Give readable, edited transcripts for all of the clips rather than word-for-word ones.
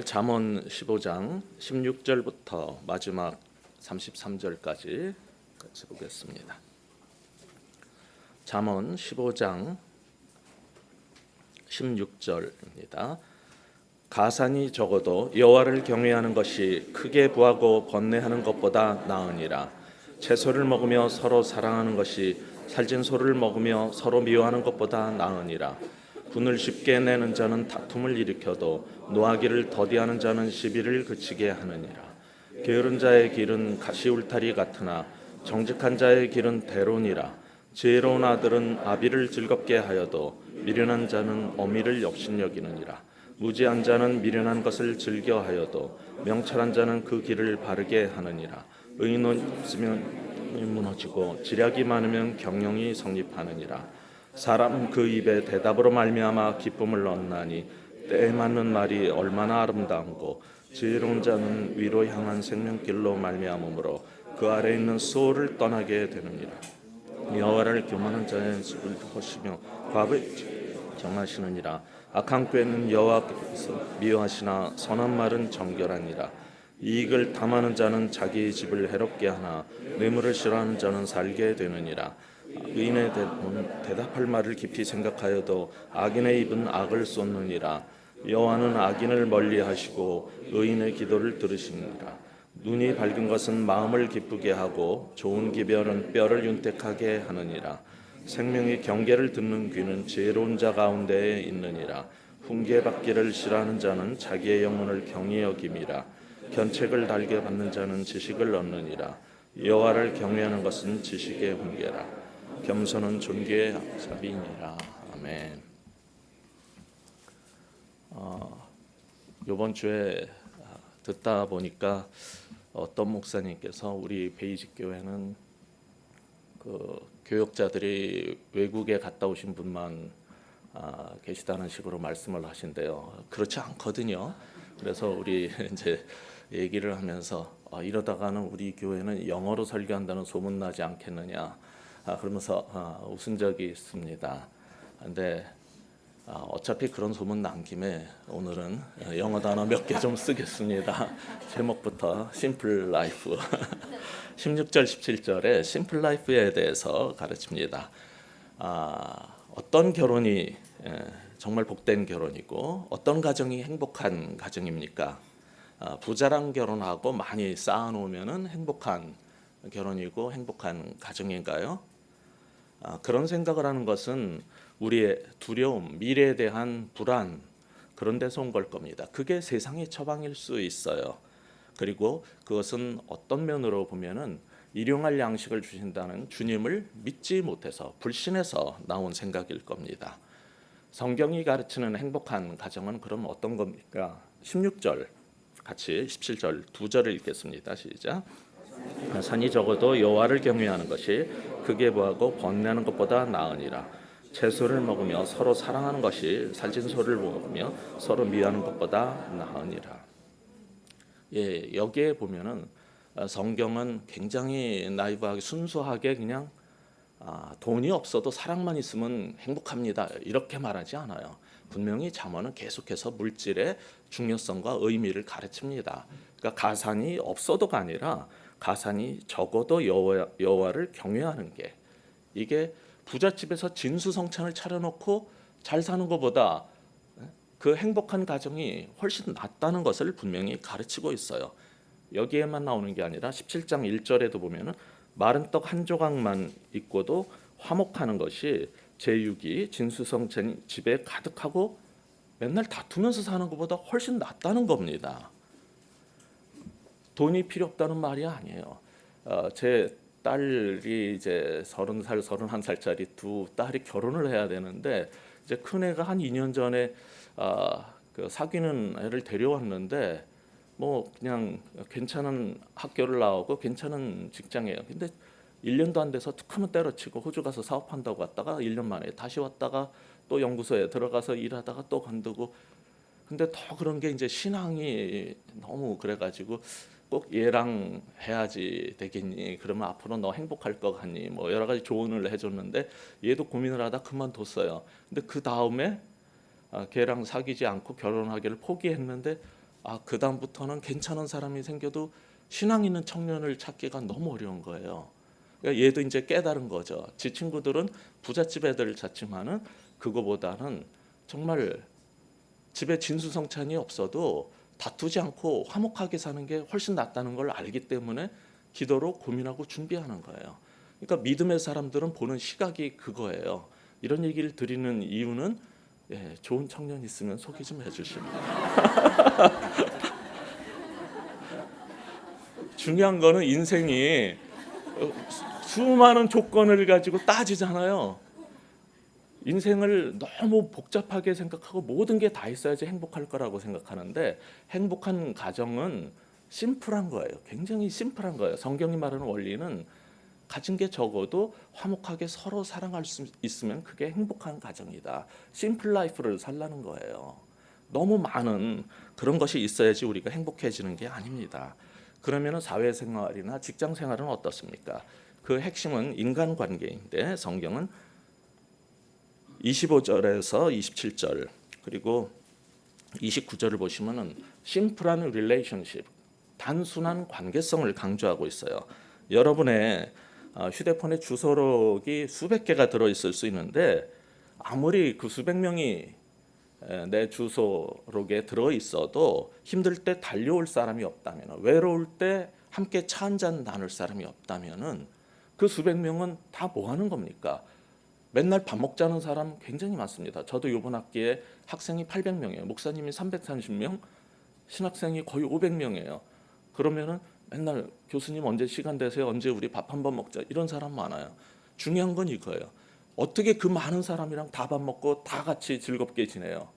잠언 15장 16절부터 마지막 33절까지 같이 보겠습니다. 잠언 15장 16절입니다. 가산이 적어도 여호와를 경외하는 것이 크게 부하고 번뇌하는 것보다 나으니라. 채소를 먹으며 서로 사랑하는 것이 살찐 소를 먹으며 서로 미워하는 것보다 나으니라. 분을 쉽게 내는 자는 다툼을 일으켜도 노하기를 더디하는 자는 시비를 그치게 하느니라. 게으른 자의 길은 가시울타리 같으나 정직한 자의 길은 대론이라. 지혜로운 아들은 아비를 즐겁게 하여도 미련한 자는 어미를 역신여기느니라. 무지한 자는 미련한 것을 즐겨하여도 명철한 자는 그 길을 바르게 하느니라. 의인은 없으면 무너지고 지략이 많으면 경영이 성립하느니라. 사람 그 입에 대답으로 말미암아 기쁨을 얻나니 때에 맞는 말이 얼마나 아름다운고 지혜로운 자는 위로 향한 생명길로 말미암으므로 그 아래 있는 수호를 떠나게 되느니라. 여호와를 교만한 자의 습을 허시며 과부의 정하시느니라. 악한 꾀는 여호와께서 미워하시나 선한 말은 정결하니라. 이익을 탐하는 자는 자기 집을 해롭게 하나 뇌물을 싫어하는 자는 살게 되느니라. 의인의 대답할 말을 깊이 생각하여도 악인의 입은 악을 쏟느니라. 여호와는 악인을 멀리하시고 의인의 기도를 들으시느니라. 눈이 밝은 것은 마음을 기쁘게 하고 좋은 기별은 뼈를 윤택하게 하느니라. 생명의 경계를 듣는 귀는 지혜로운 자 가운데에 있느니라. 훈계받기를 싫어하는 자는 자기의 영혼을 경히 여김이라. 견책을 달게 받는 자는 지식을 얻느니라. 여호와를 경외하는 것은 지식의 훈계라. 겸손은 존귀의 앞잡이니라. 아멘. 이번 주에 듣다 보니까 어떤 목사님께서 우리 베이직 교회는 그 교역자들이 외국에 갔다 오신 분만 계시다는 식으로 말씀을 하신대요. 그렇지 않거든요. 그래서 우리 이제 얘기를 하면서 이러다가는 우리 교회는 영어로 설교한다는 소문 나지 않겠느냐 그러면서 웃은 적이 있습니다. 근데 어차피 그런 소문 난 김에 오늘은 영어 단어 몇 개 좀 쓰겠습니다. 제목부터 심플 라이프 16절 17절에 심플 라이프에 대해서 가르칩니다. 어떤 결혼이 정말 복된 결혼이고 어떤 가정이 행복한 가정입니까? 부자랑 결혼하고 많이 쌓아놓으면 행복한 결혼이고 행복한 가정인가요? 그런 생각을 하는 것은 우리의 두려움, 미래에 대한 불안 그런 데서 온 걸 겁니다. 그게 세상의 처방일 수 있어요. 그리고 그것은 어떤 면으로 보면은 일용할 양식을 주신다는 주님을 믿지 못해서 불신해서 나온 생각일 겁니다. 성경이 가르치는 행복한 가정은 그럼 어떤 겁니까? 16절 같이 17절 두 절을 읽겠습니다. 시작. 산이 적어도 여호와를 경외하는 것이 크게 부하고 번뇌하는 것보다 나으니라. 채소를 먹으며 서로 사랑하는 것이 살찐 소를 먹으며 서로 미워하는 것보다 나으니라. 예, 여기에 보면은 성경은 굉장히 나이브하게 순수하게 그냥 돈이 없어도 사랑만 있으면 행복합니다 이렇게 말하지 않아요. 분명히 잠언은 계속해서 물질의 중요성과 의미를 가르칩니다. 그러니까 가산이 없어도가 아니라 가산이 적어도 여호와를 경외하는 게 이게 부잣집에서 진수성찬을 차려놓고 잘 사는 것보다 그 행복한 가정이 훨씬 낫다는 것을 분명히 가르치고 있어요. 여기에만 나오는 게 아니라 17장 1절에도 보면은 마른 떡 한 조각만 있고도 화목하는 것이 제육이 진수성찬 집에 가득하고 맨날 다투면서 사는 것보다 훨씬 낫다는 겁니다. 돈이 필요 없다는 말이 아니에요. 제 딸이 이제 30살, 31살짜리 두 딸이 결혼을 해야 되는데 이제 큰 애가 한 2년 전에 그 사귀는 애를 데려왔는데 뭐 그냥 괜찮은 학교를 나오고 괜찮은 직장이에요. 근데 1년도 안 돼서 툭 하면 때려치고 호주 가서 사업한다고 왔다가 1년 만에 다시 왔다가 또 연구소에 들어가서 일하다가 또 관두고 근데 더 그런 게 이제 신앙이 너무 그래가지고 꼭 얘랑 해야지 되겠니? 그러면 앞으로 너 행복할 것 같니? 뭐 여러 가지 조언을 해줬는데 얘도 고민을 하다 그만뒀어요. 근데 그 다음에 걔랑 사귀지 않고 결혼하기를 포기했는데 그 다음부터는 괜찮은 사람이 생겨도 신앙 있는 청년을 찾기가 너무 어려운 거예요. 그러니까 얘도 이제 깨달은 거죠. 지 친구들은 부잣집 애들을 찾지만은 그거보다는 정말 집에 진수성찬이 없어도 다투지 않고 화목하게 사는 게 훨씬 낫다는 걸 알기 때문에 기도로 고민하고 준비하는 거예요. 그러니까 믿음의 사람들은 보는 시각이 그거예요. 이런 얘기를 드리는 이유는 좋은 청년 있으면 소개 좀 해주시면. 중요한 거는 인생이 수많은 조건을 가지고 따지잖아요. 인생을 너무 복잡하게 생각하고 모든 게 다 있어야지 행복할 거라고 생각하는데 행복한 가정은 심플한 거예요. 굉장히 심플한 거예요. 성경이 말하는 원리는 가진 게 적어도 화목하게 서로 사랑할 수 있으면 그게 행복한 가정이다. 심플 라이프를 살라는 거예요. 너무 많은 그런 것이 있어야지 우리가 행복해지는 게 아닙니다. 그러면 사회생활이나 직장생활은 어떻습니까? 그 핵심은 인간관계인데 성경은 25절에서 27절 그리고 29절을 보시면은 심플한 릴레이션십, 단순한 관계성을 강조하고 있어요. 여러분의 휴대폰에 주소록이 수백 개가 들어있을 수 있는데 아무리 그 수백 명이 내 주소록에 들어있어도 힘들 때 달려올 사람이 없다면, 외로울 때 함께 차 한잔 나눌 사람이 없다면은 그 수백 명은 다 뭐 하는 겁니까? 맨날 밥 먹자는 사람 굉장히 많습니다. 저도 이번 학기에 학생이 800명이에요. 목사님이 330명, 신학생이 거의 500명이에요. 그러면은 맨날 교수님 언제 시간 되세요? 언제 우리 밥 한번 먹자? 이런 사람 많아요. 중요한 건 이거예요. 어떻게 그 많은 사람이랑 다 밥 먹고 다 같이 즐겁게 지내요?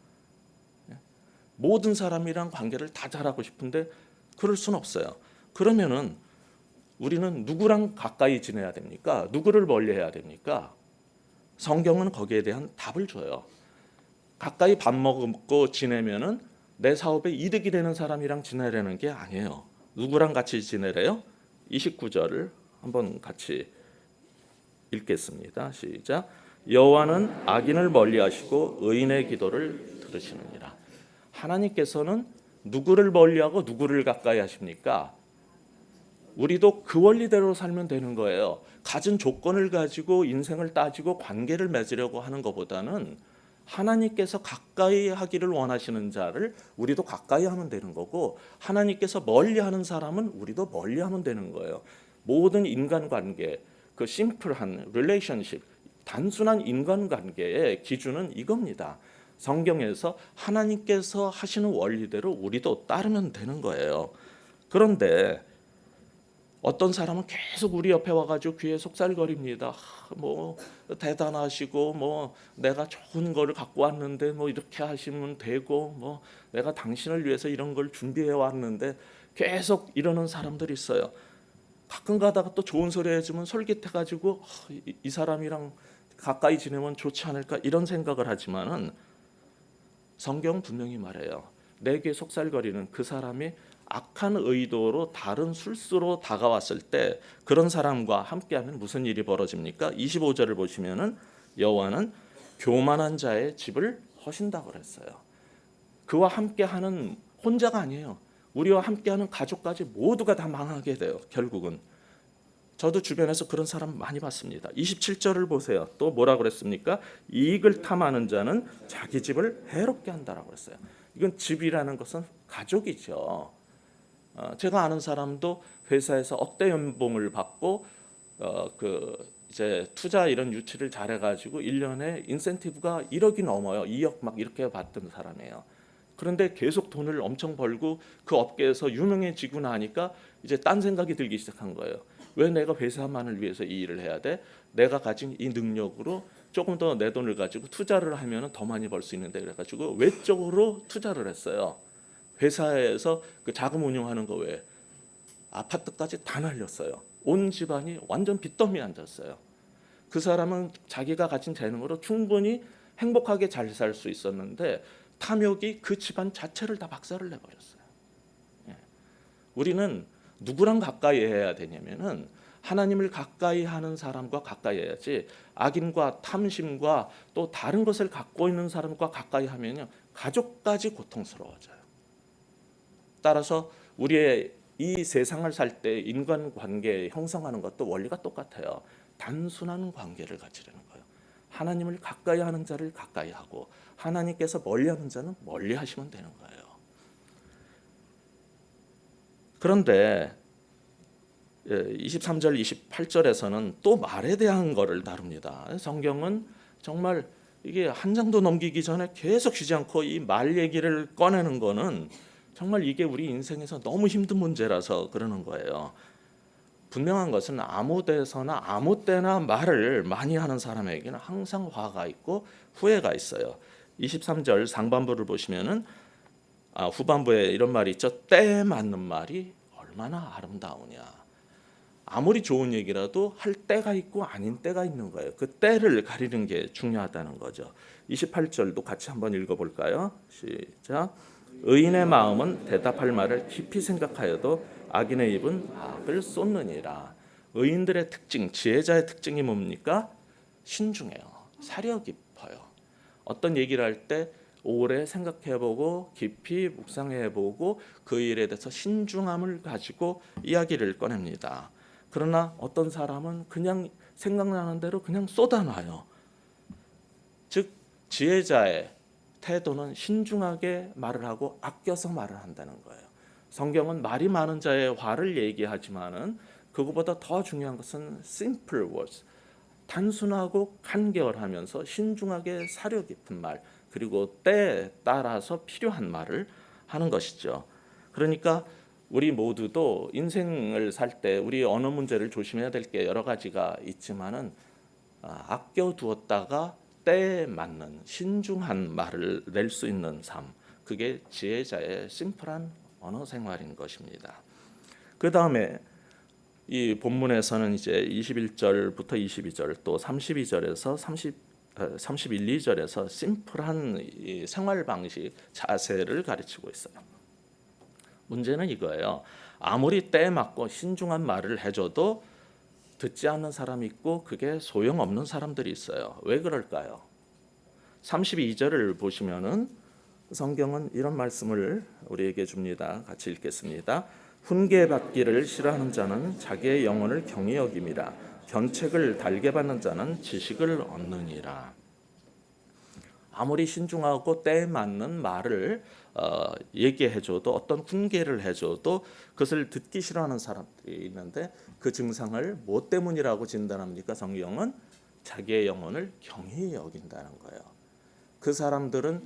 모든 사람이랑 관계를 다 잘하고 싶은데 그럴 수는 없어요. 그러면은 우리는 누구랑 가까이 지내야 됩니까? 누구를 멀리해야 됩니까? 성경은 거기에 대한 답을 줘요. 가까이 밥 먹고 지내면은 내 사업에 이득이 되는 사람이랑 지내려는 게 아니에요. 누구랑 같이 지내래요? 29절을 한번 같이 읽겠습니다. 시작. 여호와는 악인을 멀리하시고 의인의 기도를 들으시느니라. 하나님께서는 누구를 멀리하고 누구를 가까이 하십니까? 우리도 그 원리대로 살면 되는 거예요. 가진 조건을 가지고 인생을 따지고 관계를 맺으려고 하는 것보다는 하나님께서 가까이 하기를 원하시는 자를 우리도 가까이 하면 되는 거고 하나님께서 멀리하는 사람은 우리도 멀리하면 되는 거예요. 모든 인간관계, 그 심플한 릴레이션십, 단순한 인간관계의 기준은 이겁니다. 성경에서 하나님께서 하시는 원리대로 우리도 따르면 되는 거예요. 그런데 어떤 사람은 계속 우리 옆에 와가지고 귀에 속살거립니다. 뭐 대단하시고 뭐 내가 좋은 거를 갖고 왔는데 뭐 이렇게 하시면 되고 뭐 내가 당신을 위해서 이런 걸 준비해 왔는데 계속 이러는 사람들이 있어요. 가끔 가다가 또 좋은 소리 해주면 솔깃해가지고 이 사람이랑 가까이 지내면 좋지 않을까 이런 생각을 하지만은 성경 분명히 말해요. 내게 속살거리는 그 사람이 악한 의도로 다른 술수로 다가왔을 때 그런 사람과 함께하면 무슨 일이 벌어집니까? 25절을 보시면은 여호와는 교만한 자의 집을 허신다고 그랬어요. 그와 함께하는 혼자가 아니에요. 우리와 함께하는 가족까지 모두가 다 망하게 돼요. 결국은 저도 주변에서 그런 사람 많이 봤습니다. 27절을 보세요. 또 뭐라 그랬습니까? 이익을 탐하는 자는 자기 집을 해롭게 한다라고 그랬어요. 이건 집이라는 것은 가족이죠. 제가 아는 사람도 회사에서 억대 연봉을 받고 이제 투자 이런 유치를 잘해가지고 1년에 인센티브가 1억이 넘어요. 2억 막 이렇게 받던 사람이에요. 그런데 계속 돈을 엄청 벌고 그 업계에서 유명해지고 나니까 이제 딴 생각이 들기 시작한 거예요. 왜 내가 회사만을 위해서 이 일을 해야 돼? 내가 가진 이 능력으로 조금 더 내 돈을 가지고 투자를 하면 더 많이 벌 수 있는데 그래가지고 외적으로 투자를 했어요. 회사에서 그 자금 운용하는 거 외에 아파트까지 다 날렸어요. 온 집안이 완전 빚더미에 앉았어요. 그 사람은 자기가 가진 재능으로 충분히 행복하게 잘 살 수 있었는데 탐욕이 그 집안 자체를 다 박살을 내버렸어요. 우리는 누구랑 가까이 해야 되냐면은 하나님을 가까이 하는 사람과 가까이 해야지 악인과 탐심과 또 다른 것을 갖고 있는 사람과 가까이 하면요 가족까지 고통스러워져요. 따라서 우리의 이 세상을 살 때 인간관계 형성하는 것도 원리가 똑같아요. 단순한 관계를 가지려는 거예요. 하나님을 가까이 하는 자를 가까이 하고 하나님께서 멀리하는 자는 멀리하시면 되는 거예요. 그런데 23절, 28절에서는 또 말에 대한 거를 다룹니다. 성경은 정말 이게 한 장도 넘기기 전에 계속 쉬지 않고 이 말 얘기를 꺼내는 거는 정말 이게 우리 인생에서 너무 힘든 문제라서 그러는 거예요. 분명한 것은 아무 데서나 아무 때나 말을 많이 하는 사람에게는 항상 화가 있고 후회가 있어요. 23절 상반부를 보시면은 후반부에 이런 말이 있죠. 때에 맞는 말이 얼마나 아름다우냐. 아무리 좋은 얘기라도 할 때가 있고 아닌 때가 있는 거예요. 그 때를 가리는 게 중요하다는 거죠. 28절도 같이 한번 읽어볼까요? 시작. 의인의 마음은 대답할 말을 깊이 생각하여도 악인의 입은 악을 쏟느니라. 의인들의 특징, 지혜자의 특징이 뭡니까? 신중해요. 사려 깊어요. 어떤 얘기를 할 때 오래 생각해보고 깊이 묵상해보고 그 일에 대해서 신중함을 가지고 이야기를 꺼냅니다. 그러나 어떤 사람은 그냥 생각나는 대로 그냥 쏟아놔요. 즉 지혜자의 태도는 신중하게 말을 하고 아껴서 말을 한다는 거예요. 성경은 말이 많은 자의 화를 얘기하지만은 그것보다 더 중요한 것은 simple words, 단순하고 간결하면서 신중하게 사려 깊은 말, 그리고 때에 따라서 필요한 말을 하는 것이죠. 그러니까 우리 모두도 인생을 살 때 우리 언어 문제를 조심해야 될 게 여러 가지가 있지만은 아껴 두었다가 때에 맞는 신중한 말을 낼 수 있는 삶, 그게 지혜자의 심플한 언어 생활인 것입니다. 그 다음에 이 본문에서는 이제 21절부터 22절 또 32절에서 31, 2절에서 심플한 이 생활 방식, 자세를 가르치고 있어요. 문제는 이거예요. 아무리 때에 맞고 신중한 말을 해줘도 듣지 않는 사람이 있고 그게 소용없는 사람들이 있어요. 왜 그럴까요? 32절을 보시면은 성경은 이런 말씀을 우리에게 줍니다. 같이 읽겠습니다. 훈계받기를 싫어하는 자는 자기의 영혼을 경히 여김이라. 견책을 달게 받는 자는 지식을 얻느니라. 아무리 신중하고 때에 맞는 말을 얘기해줘도 어떤 훈계를 해줘도 그것을 듣기 싫어하는 사람들이 있는데 그 증상을 뭐 때문이라고 진단합니까? 성경은 자기의 영혼을 경히 여긴다는 거예요. 그 사람들은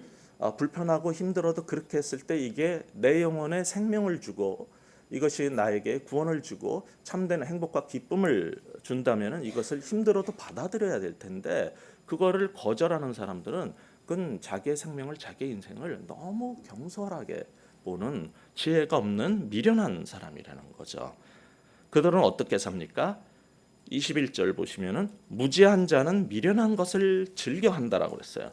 불편하고 힘들어도 그렇게 했을 때 이게 내 영혼에 생명을 주고 이것이 나에게 구원을 주고 참된 행복과 기쁨을 준다면 이것을 힘들어도 받아들여야 될 텐데 그거를 거절하는 사람들은 그건 자기의 생명을, 자기의 인생을 너무 경솔하게 보는 지혜가 없는 미련한 사람이라는 거죠. 그들은 어떻게 삽니까? 21절 보시면은 무지한 자는 미련한 것을 즐겨 한다라고 그랬어요.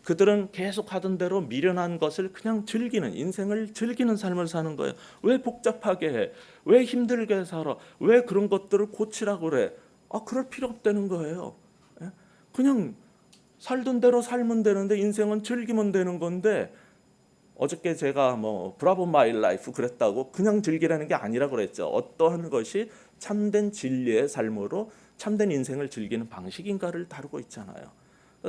그들은 계속 하던 대로 미련한 것을 그냥 즐기는, 인생을 즐기는 삶을 사는 거예요. 왜 복잡하게 해? 왜 힘들게 살아? 왜 그런 것들을 고치라고 그래? 그럴 필요 없다는 거예요. 그냥 살던 대로 살면 되는데 인생은 즐기면 되는 건데 어저께 제가 브라보 마이 라이프 그랬다고 그냥 즐기라는 게 아니라 그랬죠. 어떠한 것이 참된 진리의 삶으로 참된 인생을 즐기는 방식인가를 다루고 있잖아요.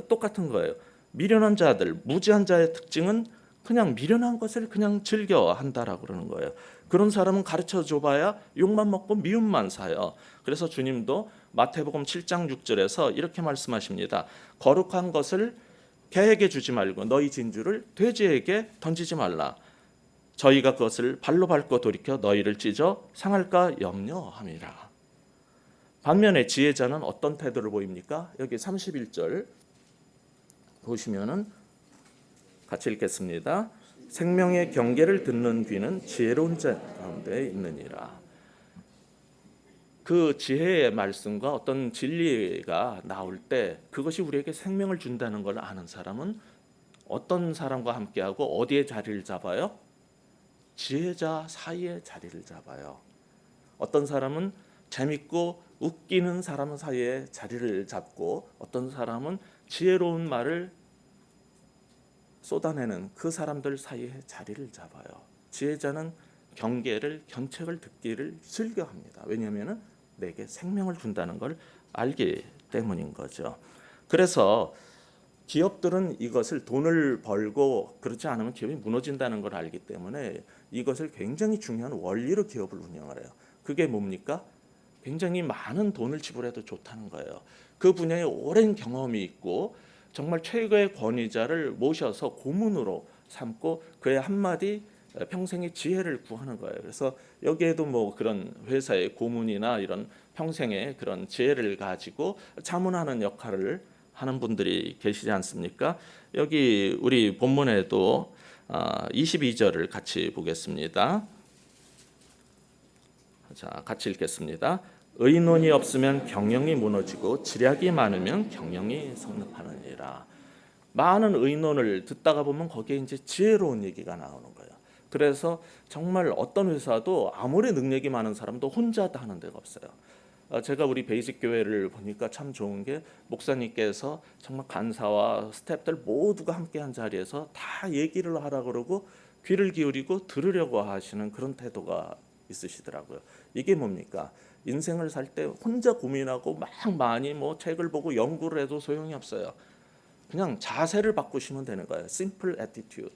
똑같은 거예요. 미련한 자들, 무지한 자의 특징은 그냥 미련한 것을 그냥 즐겨 한다라고 그러는 거예요. 그런 사람은 가르쳐 줘봐야 욕만 먹고 미움만 사요. 그래서 주님도 마태복음 7장 6절에서 이렇게 말씀하십니다. 거룩한 것을 개에게 주지 말고 너희 진주를 돼지에게 던지지 말라. 저희가 그것을 발로 밟고 돌이켜 너희를 찢어 상할까 염려함이라. 반면에 지혜자는 어떤 태도를 보입니까? 여기 31절 보시면은 같이 읽겠습니다. 생명의 경계를 듣는 귀는 지혜로운 자 가운데 있느니라. 그 지혜의 말씀과 어떤 진리가 나올 때 그것이 우리에게 생명을 준다는 걸 아는 사람은 어떤 사람과 함께하고 어디에 자리를 잡아요? 지혜자 사이에 자리를 잡아요. 어떤 사람은 재밌고 웃기는 사람 사이에 자리를 잡고 어떤 사람은 지혜로운 말을 쏟아내는 그 사람들 사이에 자리를 잡아요. 지혜자는 경계를 견책을 듣기를 즐겨합니다. 왜냐하면 내게 생명을 준다는 걸 알기 때문인 거죠. 그래서 기업들은 이것을 돈을 벌고 그렇지 않으면 기업이 무너진다는 걸 알기 때문에 이것을 굉장히 중요한 원리로 기업을 운영을 해요. 그게 뭡니까? 굉장히 많은 돈을 지불해도 좋다는 거예요. 그 분야에 오랜 경험이 있고 정말 최고의 권위자를 모셔서 고문으로 삼고 그의 한마디 평생의 지혜를 구하는 거예요. 그래서 여기에도 뭐 그런 회사의 고문이나 이런 평생의 그런 지혜를 가지고 자문하는 역할을 하는 분들이 계시지 않습니까? 여기 우리 본문에도 22절을 같이 보겠습니다. 자, 같이 읽겠습니다. 의논이 없으면 경영이 무너지고 지략이 많으면 경영이 성립하느니라. 많은 의논을 듣다가 보면 거기에 이제 지혜로운 얘기가 나오는 거예요. 그래서 정말 어떤 회사도 아무리 능력이 많은 사람도 혼자 다 하는 데가 없어요. 제가 우리 베이직 교회를 보니까 참 좋은 게 목사님께서 정말 간사와 스태프들 모두가 함께한 자리에서 다 얘기를 하라 그러고 귀를 기울이고 들으려고 하시는 그런 태도가 있으시더라고요. 이게 뭡니까? 인생을 살 때 혼자 고민하고 막 많이 뭐 책을 보고 연구를 해도 소용이 없어요. 그냥 자세를 바꾸시면 되는 거예요. Simple attitude.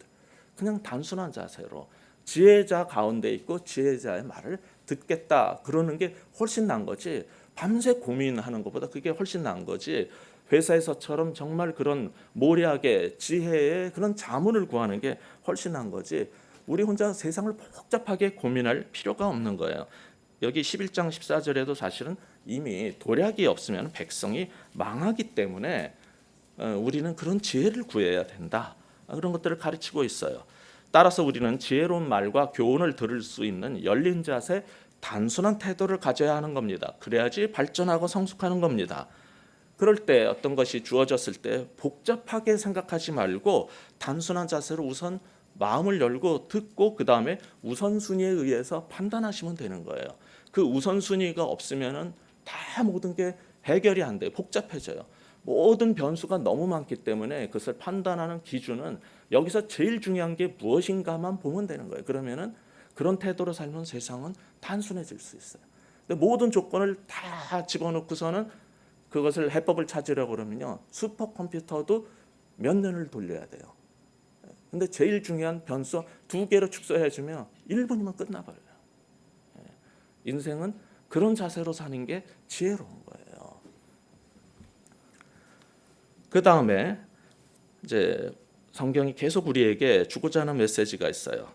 그냥 단순한 자세로 지혜자 가운데 있고 지혜자의 말을 듣겠다 그러는 게 훨씬 나은 거지. 밤새 고민하는 것보다 그게 훨씬 나은 거지. 회사에서처럼 정말 그런 모략의 지혜의 그런 자문을 구하는 게 훨씬 나은 거지. 우리 혼자 세상을 복잡하게 고민할 필요가 없는 거예요. 여기 11장 14절에도 사실은 이미 도략이 없으면 백성이 망하기 때문에 우리는 그런 지혜를 구해야 된다. 그런 것들을 가르치고 있어요. 따라서 우리는 지혜로운 말과 교훈을 들을 수 있는 열린 자세, 단순한 태도를 가져야 하는 겁니다. 그래야지 발전하고 성숙하는 겁니다. 그럴 때 어떤 것이 주어졌을 때 복잡하게 생각하지 말고 단순한 자세로 우선 마음을 열고 듣고 그 다음에 우선순위에 의해서 판단하시면 되는 거예요. 그 우선순위가 없으면은 다 모든 게 해결이 안 돼요. 복잡해져요. 모든 변수가 너무 많기 때문에 그것을 판단하는 기준은 여기서 제일 중요한 게 무엇인가만 보면 되는 거예요. 그러면은 그런 태도로 살면 세상은 단순해질 수 있어요. 근데 모든 조건을 다 집어넣고서는 그것을 해법을 찾으려고 그러면요. 슈퍼컴퓨터도 몇 년을 돌려야 돼요. 근데 제일 중요한 변수 2개로 축소해주면 1분이면 끝나버려요. 인생은 그런 자세로 사는 게 지혜로운 거예요. 그 다음에 이제 성경이 계속 우리에게 주고자 하는 메시지가 있어요.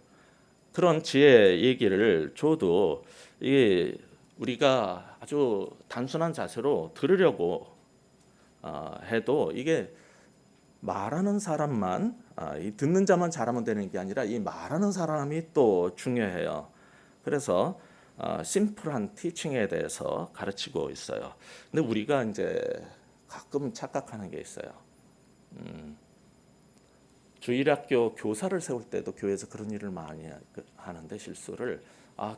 그런 지혜 얘기를 줘도 이게 우리가 아주 단순한 자세로 들으려고 해도 이게 말하는 사람만 이 듣는 자만 잘하면 되는 게 아니라 이 말하는 사람이 또 중요해요. 그래서 심플한 티칭에 대해서 가르치고 있어요. 근데 우리가 이제 가끔 착각하는 게 있어요. 주일학교 교사를 세울 때도 교회에서 그런 일을 많이 하는데 실수를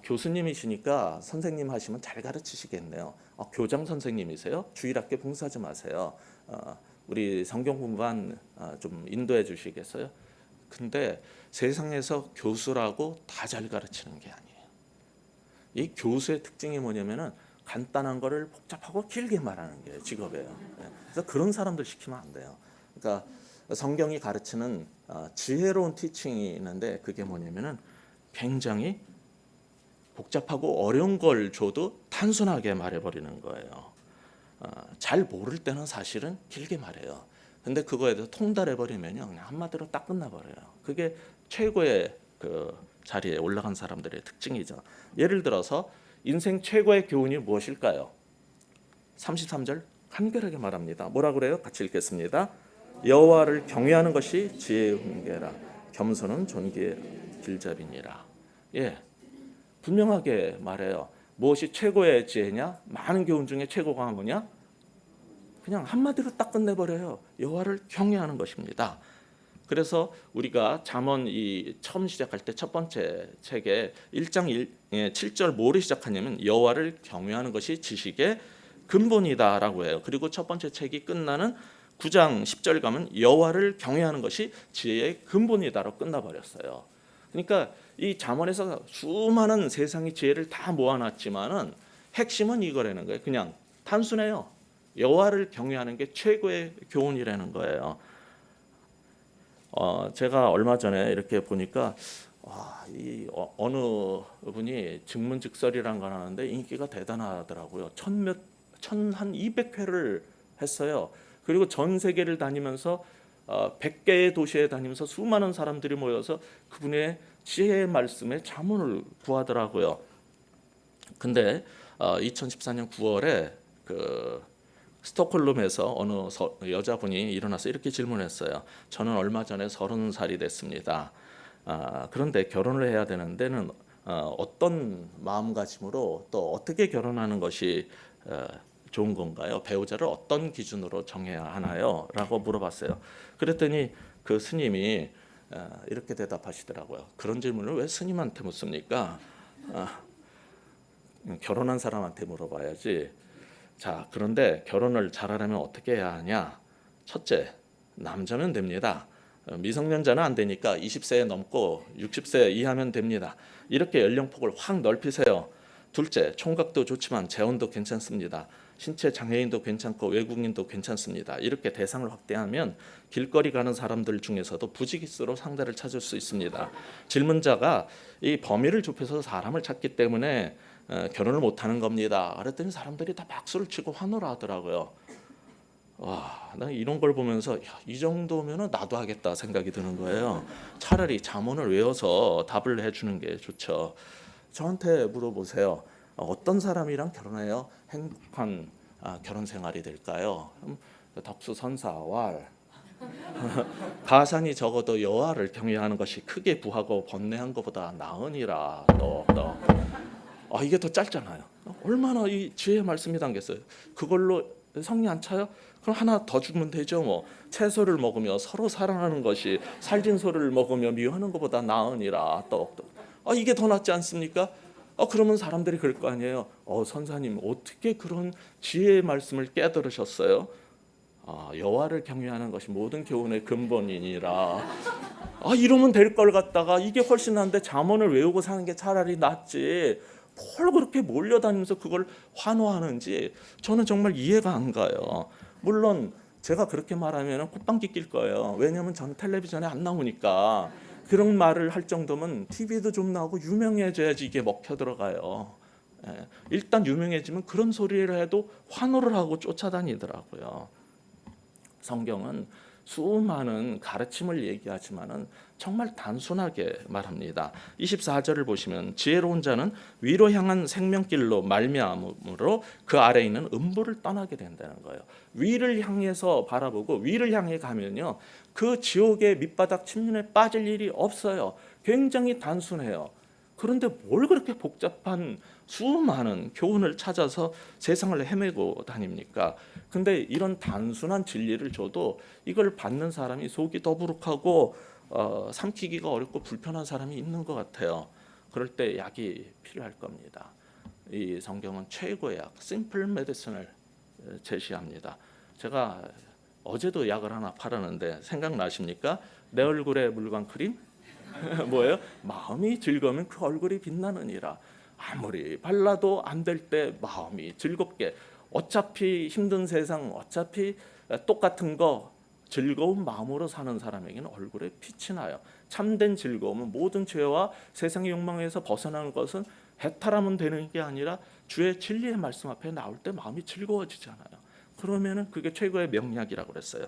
교수님이시니까 선생님 하시면 잘 가르치시겠네요. 교장 선생님이세요? 주일학교 봉사 좀 하세요. 우리 성경 공부한 좀 인도해 주시겠어요? 근데 세상에서 교수라고 다 잘 가르치는 게 아니에요. 이 교수의 특징이 뭐냐면은 간단한 거를 복잡하고 길게 말하는 게 직업이에요. 그래서 그런 사람들 시키면 안 돼요. 그러니까 성경이 가르치는 지혜로운 티칭이 있는데 그게 뭐냐면은 굉장히 복잡하고 어려운 걸 줘도 단순하게 말해버리는 거예요. 잘 모를 때는 사실은 길게 말해요. 근데 그거에 대해서 통달해버리면요 그냥 한마디로 딱 끝나버려요. 그게 최고의 그 자리에 올라간 사람들의 특징이죠. 예를 들어서 인생 최고의 교훈이 무엇일까요? 33절 간결하게 말합니다. 뭐라 그래요? 같이 읽겠습니다. 여호와를 경외하는 것이 지혜의 훈계라. 겸손은 존귀의 길잡이니라. 예, 분명하게 말해요. 무엇이 최고의 지혜냐? 많은 교훈 중에 최고가 뭐냐? 그냥 한마디로 딱 끝내버려요. 여호와를 경외하는 것입니다. 그래서 우리가 잠언 이 처음 시작할 때 첫 번째 책에 1장 7절 뭐를 시작하냐면 여호와를 경외하는 것이 지식의 근본이다라고 해요. 그리고 첫 번째 책이 끝나는 9장 10절 가면 여호와를 경외하는 것이 지혜의 근본이다로 끝나버렸어요. 그러니까 이 잠언에서 수많은 세상의 지혜를 다 모아놨지만은 핵심은 이거라는 거예요. 그냥 단순해요. 여호와를 경외하는 게 최고의 교훈이라는 거예요. 제가 얼마 전에 이렇게 보니까 어느 분이 증문즉설이라는 걸 하는데 인기가 대단하더라고요. 한 200회를 했어요. 그리고 전 세계를 다니면서 100개의 도시에 다니면서 수많은 사람들이 모여서 그분의 지혜의 말씀에 자문을 구하더라고요. 근데 2014년 9월에 그 스톡홀름에서 어느 여자분이 일어나서 이렇게 질문했어요. 저는 얼마 전에 30살이 됐습니다. 그런데 결혼을 해야 되는 데는 어떤 마음가짐으로 또 어떻게 결혼하는 것이 좋은 건가요? 배우자를 어떤 기준으로 정해야 하나요? 라고 물어봤어요. 그랬더니 그 스님이 이렇게 대답하시더라고요. 그런 질문을 왜 스님한테 묻습니까? 결혼한 사람한테 물어봐야지. 자, 그런데 결혼을 잘하려면 어떻게 해야 하냐? 첫째, 남자면 됩니다. 미성년자는 안 되니까 20세 넘고 60세 이하면 됩니다. 이렇게 연령폭을 확 넓히세요. 둘째, 총각도 좋지만 재혼도 괜찮습니다. 신체 장애인도 괜찮고 외국인도 괜찮습니다. 이렇게 대상을 확대하면 길거리 가는 사람들 중에서도 부지기수로 상대를 찾을 수 있습니다. 질문자가 이 범위를 좁혀서 사람을 찾기 때문에 결혼을 못하는 겁니다. 그랬더니 사람들이 다 박수를 치고 환호를 하더라고요. 나 이런 걸 보면서 이 정도면은 나도 하겠다 생각이 드는 거예요. 차라리 잠언을 외워서 답을 해주는 게 좋죠. 저한테 물어보세요. 어떤 사람이랑 결혼해야 행복한 결혼 생활이 될까요? 덕수선사왈 가산이 적어도 여호와를 경외하는 것이 크게 부하고 번뇌한 것보다 나으니라. 이게 더 짧잖아요. 얼마나 이 지혜의 말씀이 담겼어요. 그걸로 성리 안 차요? 그럼 하나 더 주면 되죠. 뭐 채소를 먹으며 서로 사랑하는 것이 살진 소를 먹으며 미워하는 것보다 나으니라. 이게 더 낫지 않습니까? 그러면 사람들이 그럴 거 아니에요. 선사님 어떻게 그런 지혜의 말씀을 깨달으셨어요? 여호와를 경외하는 것이 모든 교훈의 근본이니라. 이러면 될 걸 갖다가 이게 훨씬 나은데 잠언을 외우고 사는 게 차라리 낫지. 뭘 그렇게 몰려다니면서 그걸 환호하는지 저는 정말 이해가 안 가요. 물론 제가 그렇게 말하면 콧방귀 낄 거예요. 왜냐하면 저는 텔레비전에 안 나오니까. 그런 말을 할 정도면 TV도 좀 나오고 유명해져야지 이게 먹혀 들어가요. 일단 유명해지면 그런 소리를 해도 환호를 하고 쫓아다니더라고요. 성경은 수많은 가르침을 얘기하지만은 정말 단순하게 말합니다. 24절을 보시면 지혜로운 자는 위로 향한 생명길로 말미암으로 그 아래에 있는 음부를 떠나게 된다는 거예요. 위를 향해서 바라보고 위를 향해 가면요, 그 지옥의 밑바닥 침륜에 빠질 일이 없어요. 굉장히 단순해요. 그런데 뭘 그렇게 복잡한 수많은 교훈을 찾아서 세상을 헤매고 다닙니까? 근데 이런 단순한 진리를 줘도 이걸 받는 사람이 속이 더부룩하고 삼키기가 어렵고 불편한 사람이 있는 것 같아요. 그럴 때 약이 필요할 겁니다. 이 성경은 최고의 약, 심플 메디슨을 제시합니다. 제가 어제도 약을 하나 팔았는데 생각나십니까? 내 얼굴에 물광 크림? 뭐예요? 마음이 즐거우면 그 얼굴이 빛나느니라. 아무리 발라도 안 될 때 마음이 즐겁게, 어차피 힘든 세상, 어차피 똑같은 거 즐거운 마음으로 사는 사람에게는 얼굴에 빛이 나요. 참된 즐거움은 모든 죄와 세상의 욕망에서 벗어나는 것은 해탈하면 되는 게 아니라 주의 진리의 말씀 앞에 나올 때 마음이 즐거워지잖아요. 그러면은 그게 최고의 명약이라고 그랬어요.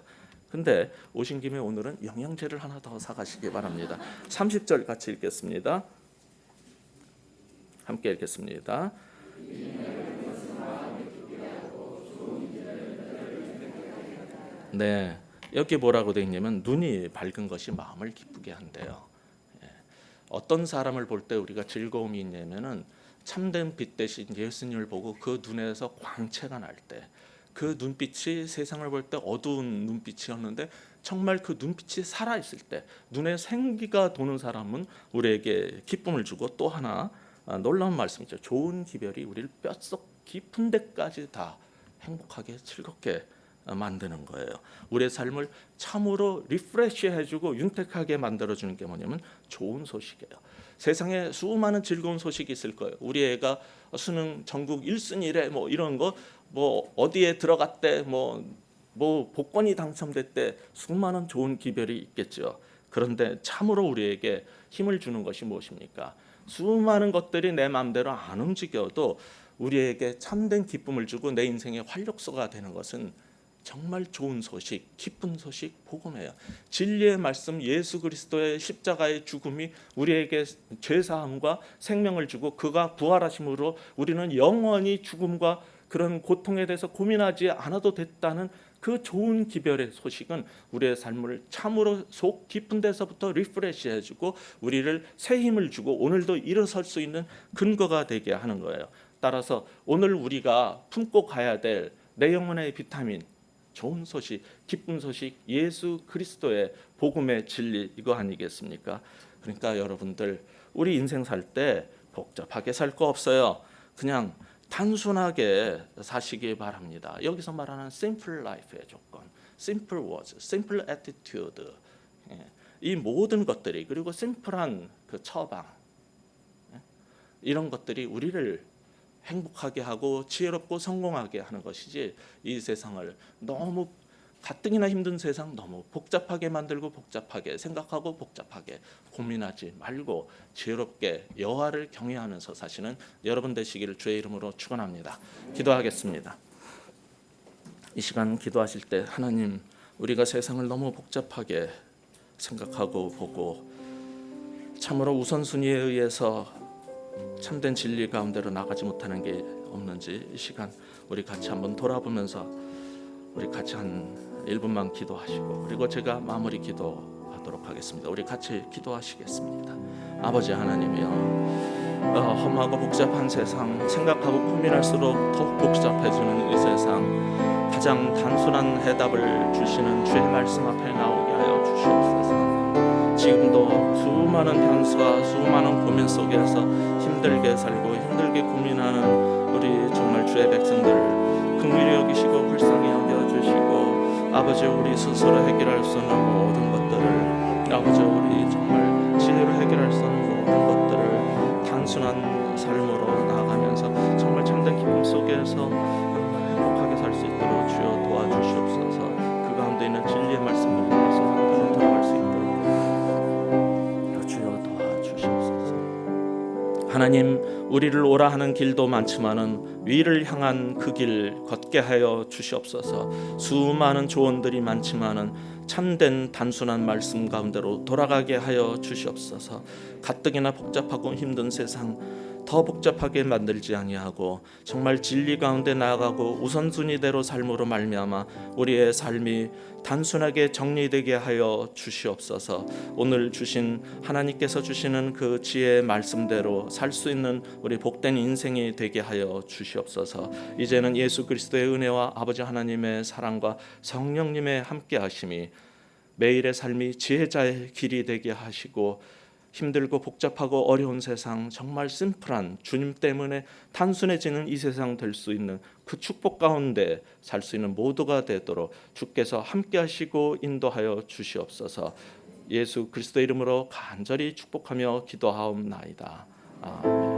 근데 오신 김에 오늘은 영양제를 하나 더 사가시기 바랍니다. 30절 같이 읽겠습니다. 함께 읽겠습니다. 네, 여기 뭐라고 되어 있냐면 눈이 밝은 것이 마음을 기쁘게 한대요. 어떤 사람을 볼 때 우리가 즐거움이 있냐면은 참된 빛 대신 예수님을 보고 그 눈에서 광채가 날 때, 그 눈빛이 세상을 볼 때 어두운 눈빛이었는데 정말 그 눈빛이 살아있을 때, 눈에 생기가 도는 사람은 우리에게 기쁨을 주고, 또 하나 놀라운 말씀이죠. 좋은 기별이 우리를 뼛속 깊은 데까지 다 행복하게 즐겁게 만드는 거예요. 우리의 삶을 참으로 리프레시해주고 윤택하게 만들어주는 게 뭐냐면 좋은 소식이에요. 세상에 수많은 즐거운 소식이 있을 거예요. 우리 애가 수능 전국 1순위래 뭐 이런 거, 뭐 어디에 들어갔대, 뭐 복권이 당첨됐대, 수많은 좋은 기별이 있겠죠. 그런데 참으로 우리에게 힘을 주는 것이 무엇입니까? 수많은 것들이 내 마음대로 안 움직여도 우리에게 참된 기쁨을 주고 내 인생의 활력소가 되는 것은 정말 좋은 소식, 기쁜 소식, 복음이에요. 진리의 말씀, 예수 그리스도의 십자가의 죽음이 우리에게 죄사함과 생명을 주고 그가 부활하심으로 우리는 영원히 죽음과 그런 고통에 대해서 고민하지 않아도 됐다는 그 좋은 기별의 소식은 우리의 삶을 참으로 속 깊은 데서부터 리프레시해주고 우리를 새 힘을 주고 오늘도 일어설 수 있는 근거가 되게 하는 거예요. 따라서 오늘 우리가 품고 가야 될 내 영혼의 비타민, 좋은 소식, 기쁜 소식, 예수 그리스도의 복음의 진리, 이거 아니겠습니까? 그러니까 여러분들 우리 인생 살 때 복잡하게 살 거 없어요. 그냥 단순하게 사시기 바랍니다. 여기서 말하는 simple life의 조건, simple words, simple attitude, 이 모든 것들이, 그리고 심플한 그 처방, 이런 것들이 우리를 행복하게 하고 지혜롭고 성공하게 하는 것이지, 이 세상을 너무 가뜩이나 힘든 세상 너무 복잡하게 만들고 복잡하게 생각하고 복잡하게 고민하지 말고 지혜롭게 여호와를 경외하면서 사시는 여러분 되시기를 주의 이름으로 축원합니다. 기도하겠습니다. 이 시간 기도하실 때 하나님, 우리가 세상을 너무 복잡하게 생각하고 보고 참으로 우선순위에 의해서 참된 진리 가운데로 나가지 못하는 게 없는지 이 시간 우리 같이 한번 돌아보면서 우리 같이 한 1분만 기도하시고, 그리고 제가 마무리 기도하도록 하겠습니다. 우리 같이 기도하시겠습니다. 아버지 하나님이여, 험하고 복잡한 세상, 생각하고 고민할수록 더욱 복잡해지는 이 세상, 가장 단순한 해답을 주시는 주의 말씀 앞에 나오게 하여 주시옵소서. 지금도 수많은 변수와 수많은 고민 속에서 힘들게 살고 힘들게 고민하는 우리 정말 주의 백성들 긍휼히 여기시고 불쌍히 여겨주시고, 아버지 우리 스스로 해결할 수 있는 모든 것들을, 아버지 우리 정말 지혜로 해결할 수 있는 모든 것들을 단순한 삶으로 나아가면서 정말 참된 기쁨 속에서 행복하게 살 수 있도록 주여 도와주시옵소서. 그 가운데 있는 진리의 말씀을 통해서 돌아갈 수 있도록 주여 도와주시옵소서. 하나님, 우리를 오라 하는 길도 많지만은 위를 향한 그 길 걷게 하여 주시옵소서. 수많은 조언들이 많지만은 참된 단순한 말씀 가운데로 돌아가게 하여 주시옵소서. 가뜩이나 복잡하고 힘든 세상 더 복잡하게 만들지 아니하고 정말 진리 가운데 나아가고 우선순위대로 삶으로 말미암아 우리의 삶이 단순하게 정리되게 하여 주시옵소서. 오늘 주신 하나님께서 주시는 그 지혜의 말씀대로 살 수 있는 우리 복된 인생이 되게 하여 주시옵소서. 이제는 예수 그리스도의 은혜와 아버지 하나님의 사랑과 성령님의 함께 하심이 매일의 삶이 지혜자의 길이 되게 하시고, 힘들고 복잡하고 어려운 세상, 정말 심플한 주님 때문에 단순해지는 이 세상 될 수 있는 그 축복 가운데 살 수 있는 모두가 되도록 주께서 함께 하시고 인도하여 주시옵소서. 예수 그리스도 이름으로 간절히 축복하며 기도하옵나이다. 아멘.